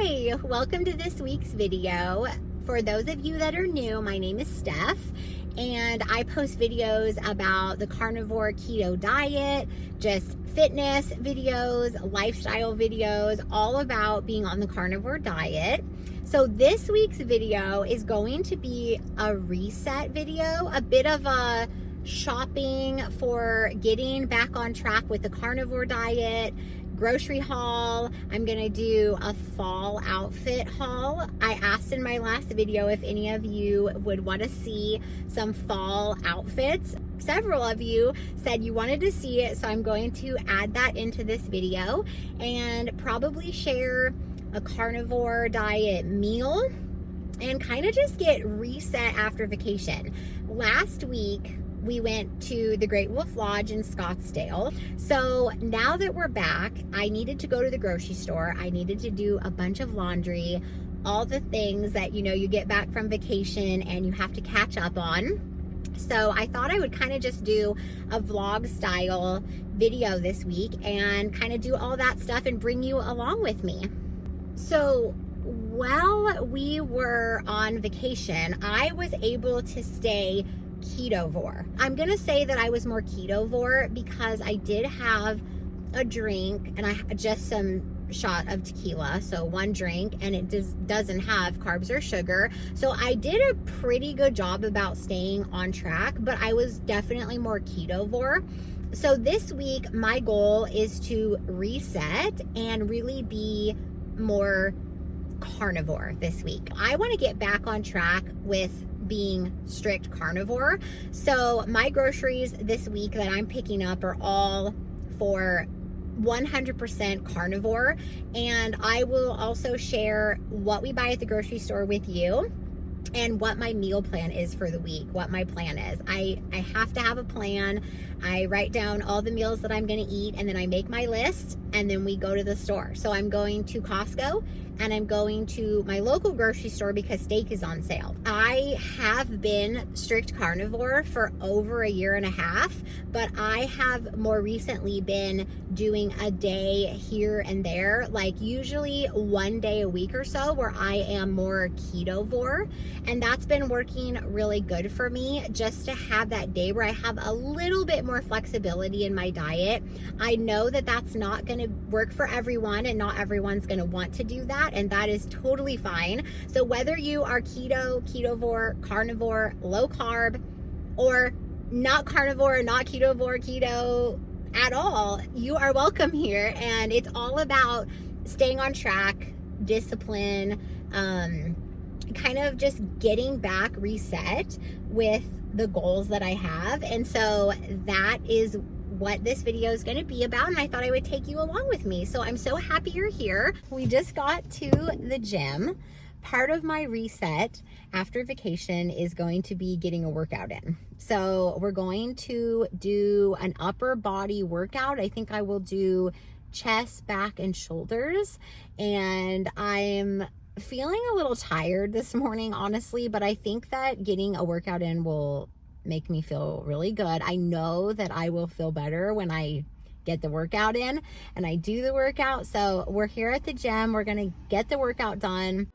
Hi, welcome to this week's video. For those of you that are new, my name is Steph, and I post videos about the carnivore keto diet, just fitness videos, lifestyle videos, all about being on the carnivore diet. So this week's video is going to be a reset video, a bit of a shopping for getting back on track with the carnivore diet, grocery haul. I'm gonna do a fall outfit haul. I asked in my last video if any of you would want to see some fall outfits. Several of you said you wanted to see it, so I'm going to add that into this video and probably share a carnivore diet meal and kind of just get reset after vacation. Last week, we went to the Great Wolf Lodge in Scottsdale. So now that we're back, I needed to go to the grocery store. I needed to do a bunch of laundry, all the things that, you get back from vacation and you have to catch up on. So I thought I would kind of just do a vlog style video this week and kind of do all that stuff and bring you along with me. So while we were on vacation, I was able to stay ketovore. I'm gonna say that I was more ketovore because I did have a drink and I had just some shot of tequila, so one drink, and it doesn't have carbs or sugar. So I did a pretty good job about staying on track, but I was definitely more ketovore. So this week my goal is to reset and really be more carnivore this week. I want to get back on track with being strict carnivore. So my groceries this week that I'm picking up are all for 100% carnivore, and I will also share what we buy at the grocery store with you and what my meal plan is for the week, what my plan is. I have to have a plan. I write down all the meals that I'm going to eat, and then I make my list, and then we go to the store. So I'm going to Costco and I'm going to my local grocery store because steak is on sale. I have been strict carnivore for over a year and a half, but I have more recently been doing a day here and there, like usually one day a week or so, where I am more ketovore. And that's been working really good for me, just to have that day where I have a little bit more flexibility in my diet. I know that that's not going to work for everyone, and not everyone's going to want to do that, and that is totally fine. So whether you are keto, ketovore, carnivore, low carb, or not carnivore, not ketovore, keto at all, you are welcome here. And it's all about staying on track, discipline, kind of just getting back reset with the goals that I have. And so that is what this video is going to be about, and I thought I would take you along with me. So I'm so happy you're here. We just got to the gym. Part of my reset after vacation is going to be getting a workout in. So we're going to do an upper body workout. I think I will do chest, back, and shoulders. And I'm feeling a little tired this morning, honestly, but I think that getting a workout in will make me feel really good. I know that I will feel better when I get the workout in and I do the workout. So we're here at the gym. We're going to get the workout done.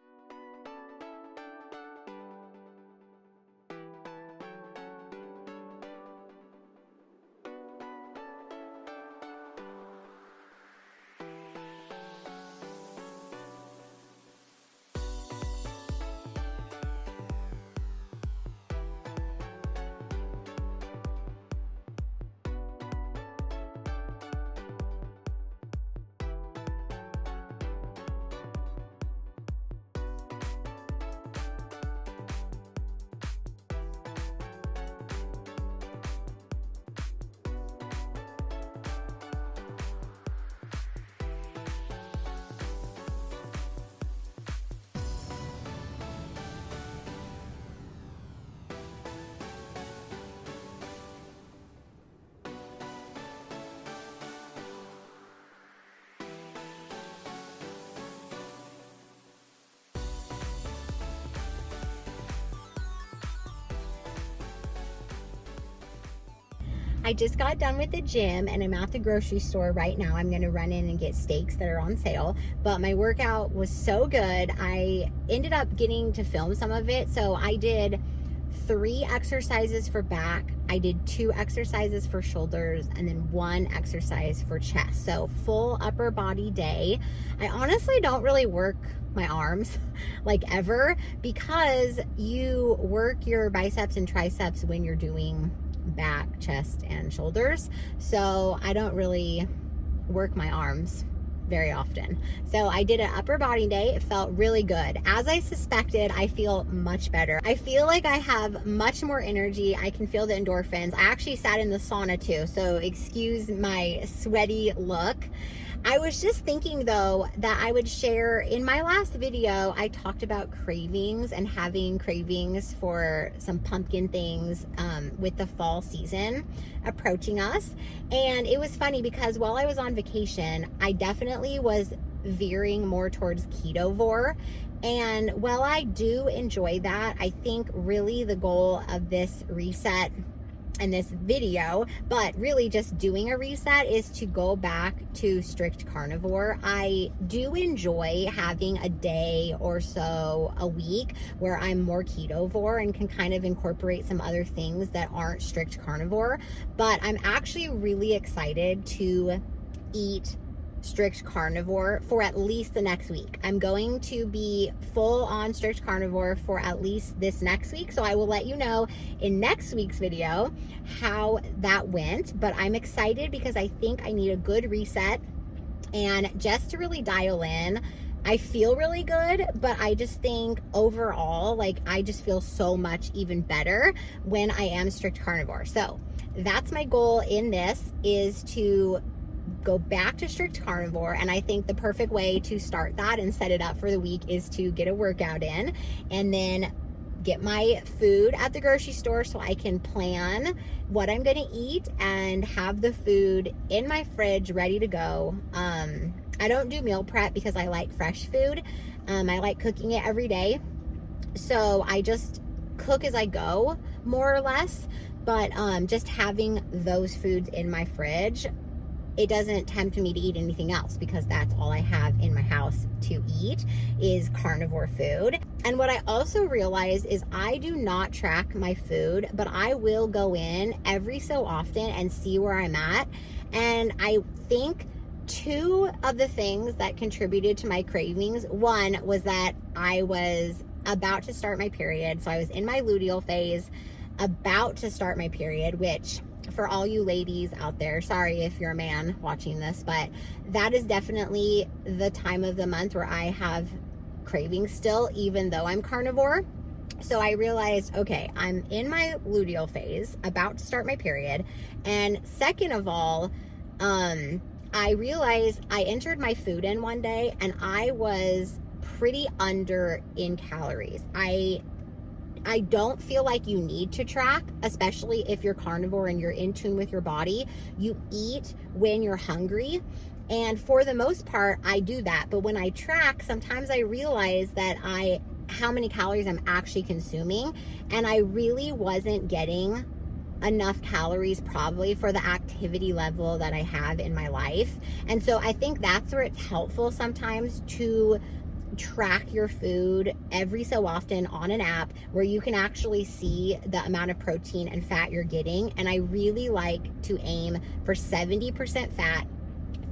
I just got done with the gym and I'm at the grocery store right now. I'm going to run in and get steaks that are on sale. But my workout was so good. I ended up getting to film some of it. So I did 3 exercises for back. I did 2 exercises for shoulders and then 1 exercise for chest. So full upper body day. I honestly don't really work my arms like ever, because you work your biceps and triceps when you're doing back, chest, and shoulders. So I don't really work my arms very often. So I did an upper body day. It felt really good. As I suspected, I feel much better. I feel like I have much more energy. I can feel the endorphins. I actually sat in the sauna too, so excuse my sweaty look. I was just thinking though that I would share, in my last video, I talked about cravings and having cravings for some pumpkin things with the fall season approaching us. And it was funny because while I was on vacation, I definitely was veering more towards ketovore. And while I do enjoy that, I think really the goal of this reset and this video, but really just doing a reset, is to go back to strict carnivore. I do enjoy having a day or so a week where I'm more ketovore and can kind of incorporate some other things that aren't strict carnivore, but I'm actually really excited to eat strict carnivore for at least the next week. I'm going to be full on strict carnivore for at least this next week. So I will let you know in next week's video how that went. But I'm excited because I think I need a good reset and just to really dial in. I feel really good, but I just think overall, like, I just feel so much even better when I am strict carnivore. So that's my goal in this, is to go back to strict carnivore. And I think the perfect way to start that and set it up for the week is to get a workout in and then get my food at the grocery store so I can plan what I'm going to eat and have the food in my fridge ready to go. I don't do meal prep because I like fresh food. I like cooking it every day. So I just cook as I go, more or less. But just having those foods in my fridge, it doesn't tempt me to eat anything else because that's all I have in my house to eat is carnivore food. And what I also realize is I do not track my food, but I will go in every so often and see where I'm at. And I think 2 of the things that contributed to my cravings, one was that I was about to start my period. So I was in my luteal phase, about to start my period, which, for all you ladies out there, sorry if you're a man watching this, but that is definitely the time of the month where I have cravings still, even though I'm carnivore. So I realized, okay, I'm in my luteal phase, about to start my period. And second of all, I realized I entered my food in one day and I was pretty under in calories. I don't feel like you need to track, especially if you're carnivore and you're in tune with your body. You eat when you're hungry. And for the most part, I do that. But when I track, sometimes I realize that how many calories I'm actually consuming. And I really wasn't getting enough calories probably for the activity level that I have in my life. And so I think that's where it's helpful sometimes to track your food every so often on an app where you can actually see the amount of protein and fat you're getting. And I really like to aim for 70% fat,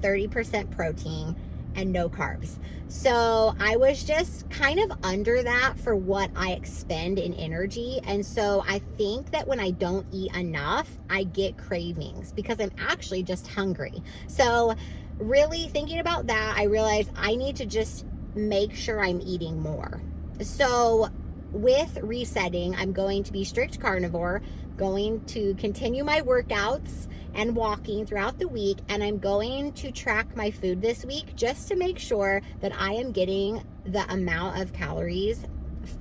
30% protein, and no carbs. So I was just kind of under that for what I expend in energy. And so I think that when I don't eat enough, I get cravings because I'm actually just hungry. So really thinking about that, I realized I need to just make sure I'm eating more. So with resetting, I'm going to be strict carnivore, going to continue my workouts and walking throughout the week, and I'm going to track my food this week just to make sure that I am getting the amount of calories,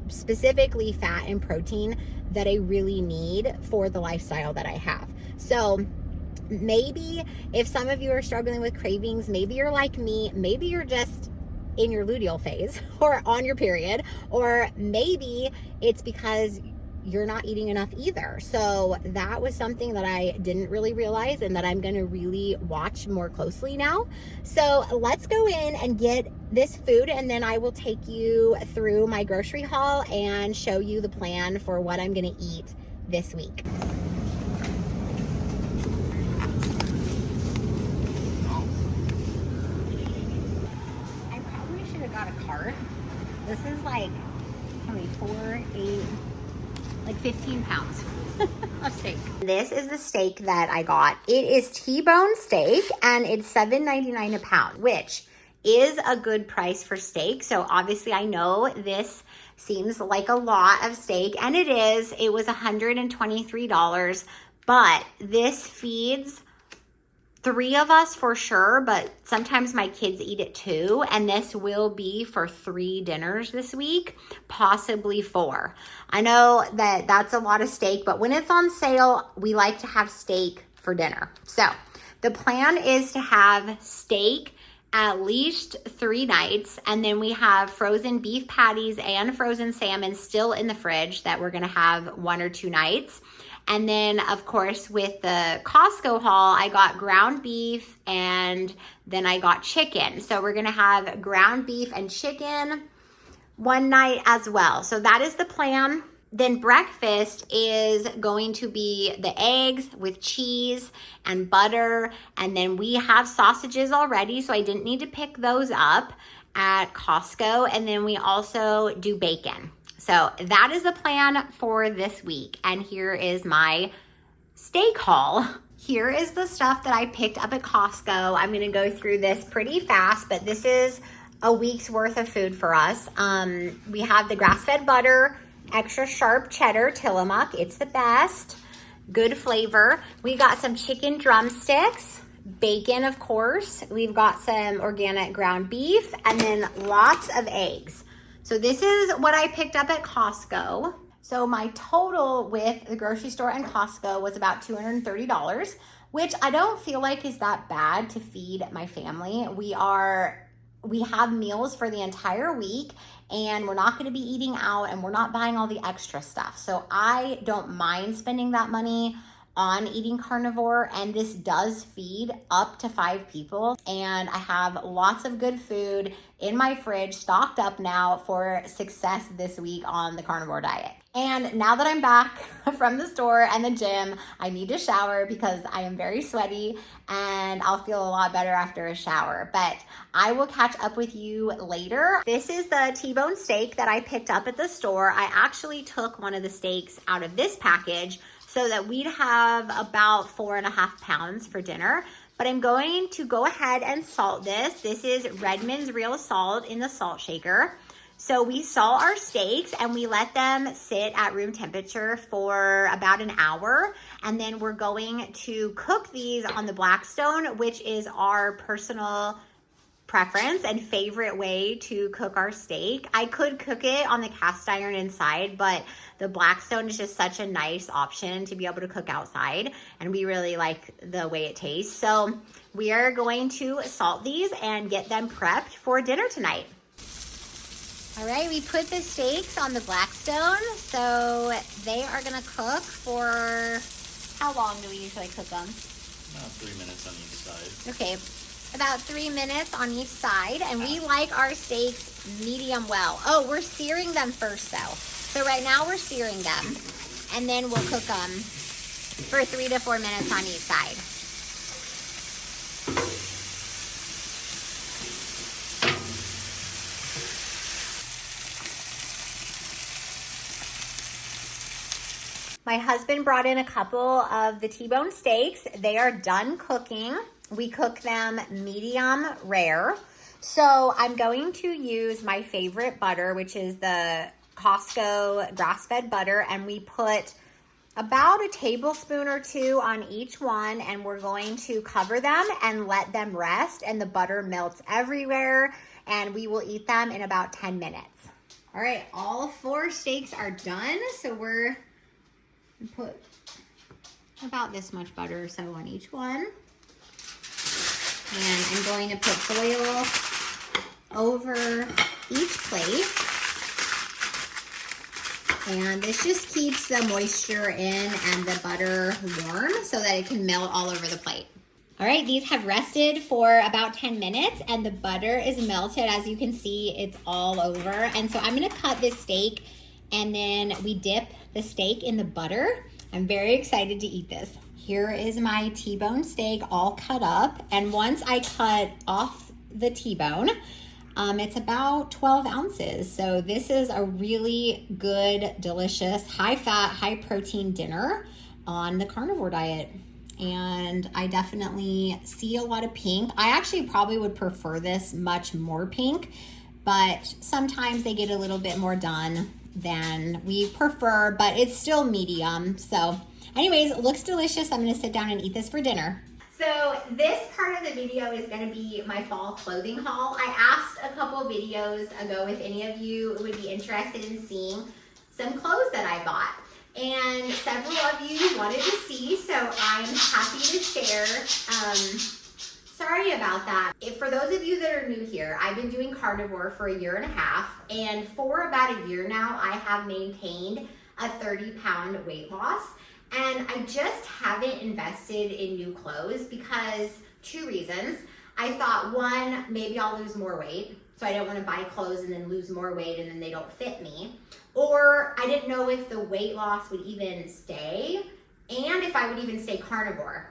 specifically fat and protein, that I really need for the lifestyle that I have. So maybe if some of you are struggling with cravings, maybe you're like me, maybe you're just in your luteal phase or on your period, or maybe it's because you're not eating enough either. So that was something that I didn't really realize and that I'm going to really watch more closely now. So let's go in and get this food, and then I will take you through my grocery haul and show you the plan for what I'm going to eat this week. I probably should have got a cart. This is like, how many, 4, 8, like 15 pounds of steak. This is the steak that I got. It is T-bone steak and it's $7.99 a pound, which is a good price for steak. So obviously I know this seems like a lot of steak, and it is. It was $123, but this feeds 3 of us for sure, but sometimes my kids eat it too, and this will be for 3 dinners this week, possibly 4. I know that that's a lot of steak, but when it's on sale, we like to have steak for dinner. So the plan is to have steak at least 3 nights, and then we have frozen beef patties and frozen salmon still in the fridge that we're gonna have 1 or 2 nights. And then, of course, with the Costco haul, I got ground beef and then I got chicken. So we're gonna have ground beef and chicken 1 night as well. So that is the plan. Then breakfast is going to be the eggs with cheese and butter. And then we have sausages already, so I didn't need to pick those up at Costco. And then we also do bacon. So that is the plan for this week. And here is my steak haul. Here is the stuff that I picked up at Costco. I'm gonna go through this pretty fast, but this is a week's worth of food for us. We have the grass-fed butter, extra sharp cheddar Tillamook. It's the best, good flavor. We got some chicken drumsticks, bacon, of course. We've got some organic ground beef, and then lots of eggs. So this is what I picked up at Costco. So my total with the grocery store and Costco was about $230, which I don't feel like is that bad to feed my family. We have meals for the entire week, and we're not gonna be eating out, and we're not buying all the extra stuff. So I don't mind spending that money on eating carnivore, and this does feed up to 5 people, and I have lots of good food in my fridge stocked up now for success this week on the carnivore diet. And now that I'm back from the store and the gym, I need to shower because I am very sweaty, and I'll feel a lot better after a shower, but I will catch up with you later. This is the T-bone steak that I picked up at the store. I actually took one of the steaks out of this package so that we'd have about 4.5 pounds for dinner. But I'm going to go ahead and salt this. This is Redmond's Real Salt in the salt shaker. So we salt our steaks and we let them sit at room temperature for about an hour. And then we're going to cook these on the Blackstone, which is our personal preference and favorite way to cook our steak. I could cook it on the cast iron inside, but the Blackstone is just such a nice option to be able to cook outside, and we really like the way it tastes. So we are going to salt these and get them prepped for dinner tonight. All right, we put the steaks on the Blackstone, so they are gonna cook for, how long do we usually cook them? About 3 minutes on each side. Okay, about 3 minutes on each side, and we like our steaks medium well. Oh, we're searing them first though. So right now we're searing them, and then we'll cook them for 3 to 4 minutes on each side. My husband brought in a couple of the T-bone steaks. They are done cooking. We cook them medium rare. So I'm going to use my favorite butter, which is the Costco grass-fed butter, and we put about a tablespoon or 2 on each one, and we're going to cover them and let them rest, and the butter melts everywhere, and we will eat them in about 10 minutes. All right, all 4 steaks are done, so we're put about this much butter or so on each one. And I'm going to put foil over each plate. And this just keeps the moisture in and the butter warm so that it can melt all over the plate. All right, these have rested for about 10 minutes and the butter is melted. As you can see, it's all over. And so I'm gonna cut this steak and then we dip the steak in the butter. I'm very excited to eat this. Here is my T-bone steak all cut up. And once I cut off the T-bone, it's about 12 ounces. So this is a really good, delicious, high fat, high protein dinner on the carnivore diet. And I definitely see a lot of pink. I actually probably would prefer this much more pink, but sometimes they get a little bit more done than we prefer, but it's still medium. So anyways, it looks delicious. I'm gonna sit down and eat this for dinner. So this part of the video is gonna be my fall clothing haul. I asked a couple of videos ago if any of you would be interested in seeing some clothes that I bought. And several of you wanted to see, so I'm happy to share. Sorry about that. For those of you that are new here, I've been doing carnivore for 1.5 years, and for about a year now, I have maintained a 30-pound weight loss. And I just haven't invested in new clothes because 2 reasons. I thought, one, maybe I'll lose more weight. So I don't want to buy clothes and then lose more weight and then they don't fit me. Or I didn't know if the weight loss would even stay and if I would even stay carnivore.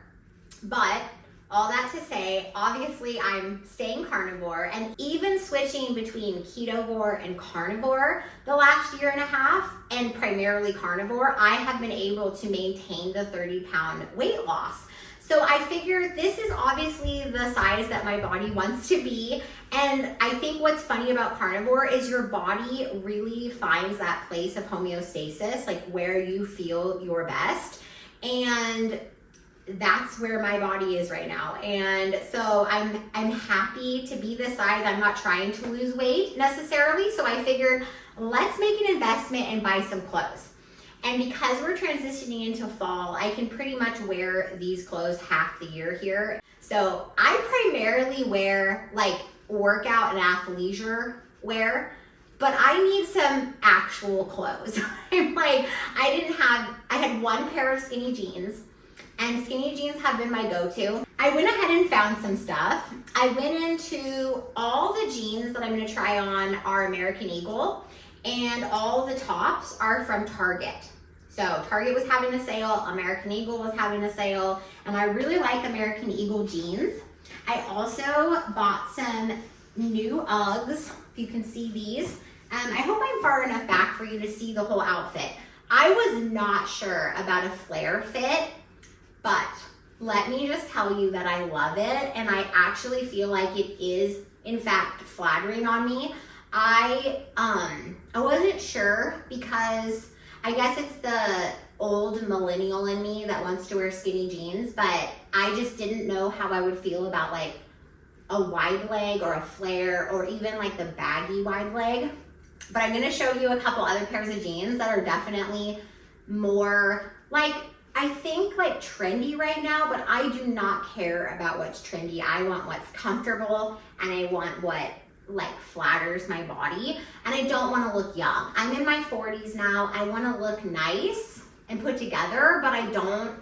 But all that to say, obviously I'm staying carnivore, and even switching between ketovore and carnivore the last 1.5 years, and primarily carnivore, I have been able to maintain the 30-pound weight loss. So I figured this is obviously the size that my body wants to be. And I think what's funny about carnivore is your body really finds that place of homeostasis, like where you feel your best. And that's where my body is right now. And so I'm happy to be this size. I'm not trying to lose weight necessarily. So I figured let's make an investment and buy some clothes. And because we're transitioning into fall, I can pretty much wear these clothes half the year here. So I primarily wear like workout and athleisure wear, but I need some actual clothes. I had 1 pair of skinny jeans, and skinny jeans have been my go-to. I went ahead and found some stuff. I went into all the jeans that I'm gonna try on are American Eagle, and all the tops are from Target. So Target was having a sale, American Eagle was having a sale, and I really like American Eagle jeans. I also bought some new Uggs, if you can see these. I hope I'm far enough back for you to see the whole outfit. I was not sure about a flare fit, but let me just tell you that I love it, and I actually feel like it is, in fact, flattering on me. I wasn't sure because I guess it's the old millennial in me that wants to wear skinny jeans, but I just didn't know how I would feel about like a wide leg or a flare or even like the baggy wide leg. But I'm gonna show you a couple other pairs of jeans that are definitely more like, I think like trendy right now, but I do not care about what's trendy. I want what's comfortable, and I want what like flatters my body, and I don't want to look young. I'm in my 40s now. I want to look nice and put together, but I don't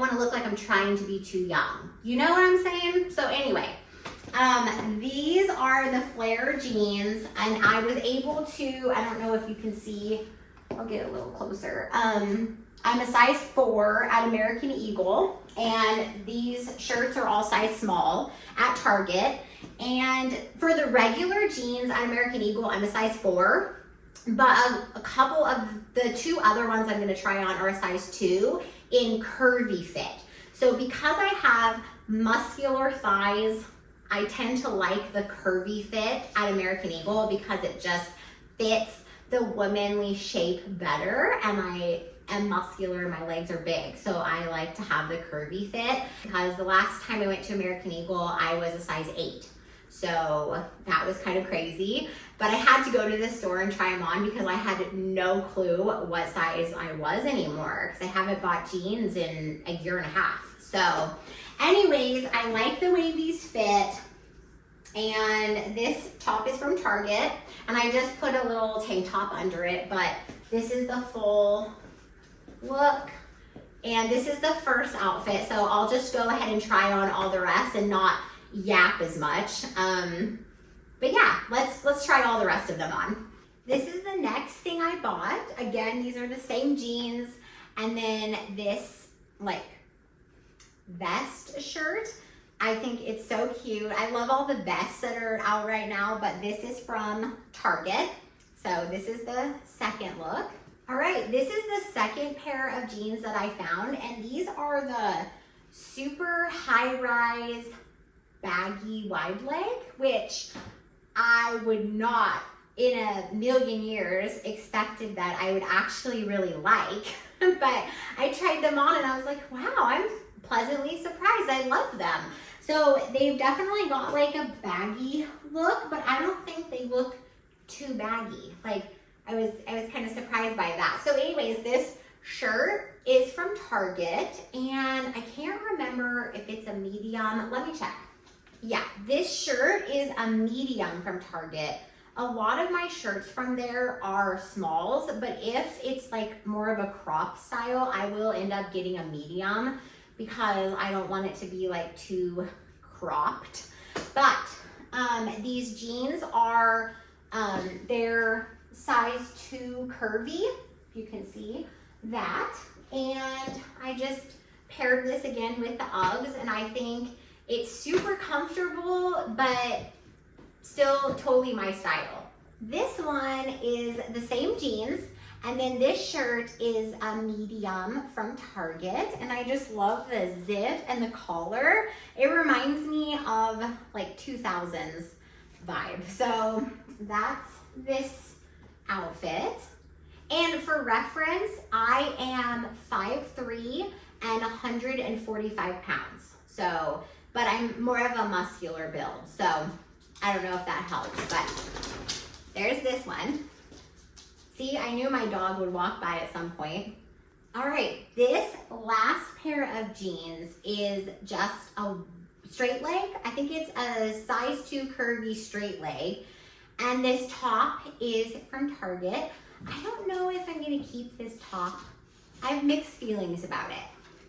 want to look like I'm trying to be too young. You know what I'm saying? So anyway, these are the flare jeans, and I was able to, I don't know if you can see, I'll get a little closer. I'm a size 4 at American Eagle, and these shirts are all size small at Target. And for the regular jeans at American Eagle, I'm a size 4, but a couple of the 2 other ones I'm gonna try on are a size 2 in curvy fit. So because I have muscular thighs, I tend to like the curvy fit at American Eagle because it just fits the womanly shape better, and I am muscular, my legs are big, so I like to have the curvy fit. Because the last time I went to American Eagle, I was a size 8. So that was kind of crazy, but I had to go to the store and try them on because I had no clue what size I was anymore because I haven't bought jeans in 1.5 years. So anyways, I like the way these fit. And this top is from Target, and I just put a little tank top under it, but This is the full look. And this is the first outfit, so I'll just go ahead and try on all the rest and not yap as much. But yeah, let's try all the rest of them on. This is the next thing I bought. Again, these are the same jeans. And then this like vest shirt. I think it's so cute. I love all the vests that are out right now, but this is from Target. So this is the second look. All right, this is the second pair of jeans that I found, and these are the super high-rise baggy wide leg, which I would not in a million years expected that I would actually really like. But I tried them on and I was like, wow, I'm pleasantly surprised. I love them. So they've definitely got like a baggy look, but I don't think they look too baggy. Like I was kind of surprised by that. So anyways, this shirt is from Target and I can't remember if it's a medium. Let me check. Yeah, this shirt is a medium from Target. A lot of my shirts from there are smalls, but if it's like more of a crop style, I will end up getting a medium because I don't want it to be like too cropped. But these jeans are, they're size 2 curvy, if you can see that. And I just paired this again with the Uggs, and I think it's super comfortable, but still totally my style. This one is the same jeans, and then this shirt is a medium from Target, and I just love the zip and the collar. It reminds me of like 2000s vibe. So that's this outfit. And for reference, I am 5'3" and 145 pounds. So, but I'm more of a muscular build. So I don't know if that helps, but there's this one. See, I knew my dog would walk by at some point. All right, this last pair of jeans is just a straight leg. I think it's a size 2 curvy straight leg. And this top is from Target. I don't know if I'm gonna keep this top. I have mixed feelings about it.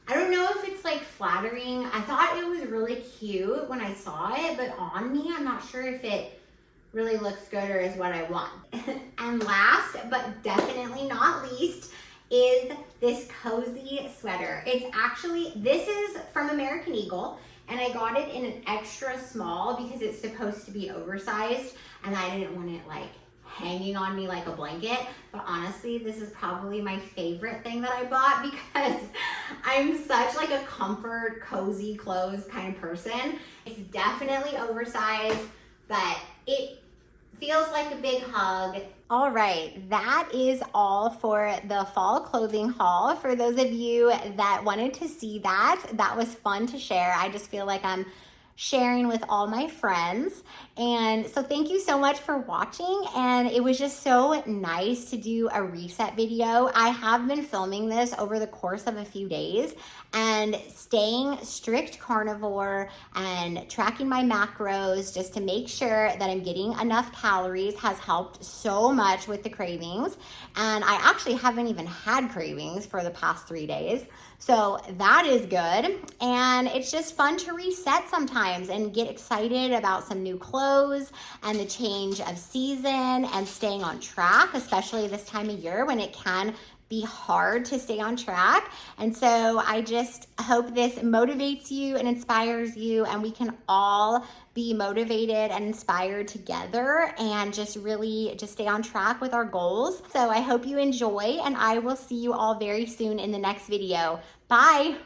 I don't know if it's like flattering. I thought it was really cute when I saw it, but on me, I'm not sure if it really looks good or is what I want. And last, but definitely not least, is this cozy sweater. It's actually, this is from American Eagle, and I got it in an extra small because it's supposed to be oversized, and I didn't want it like hanging on me like a blanket. But honestly, this is probably my favorite thing that I bought because I'm such like a comfort, cozy clothes kind of person. It's definitely oversized, but it feels like a big hug. All right, that is all for the fall clothing haul. For those of you that wanted to see that, that was fun to share. I just feel like I'm sharing with all my friends. And so thank you so much for watching. And it was just so nice to do a reset video. I have been filming this over the course of a few days, and staying strict carnivore and tracking my macros just to make sure that I'm getting enough calories has helped so much with the cravings. And I actually haven't even had cravings for the past 3 days. So that is good. And it's just fun to reset sometimes and get excited about some new clothes and the change of season and staying on track, especially this time of year when it can be hard to stay on track. And so I just hope this motivates you and inspires you, and we can all be motivated and inspired together and just really just stay on track with our goals. So I hope you enjoy, and I will see you all very soon in the next video. Bye.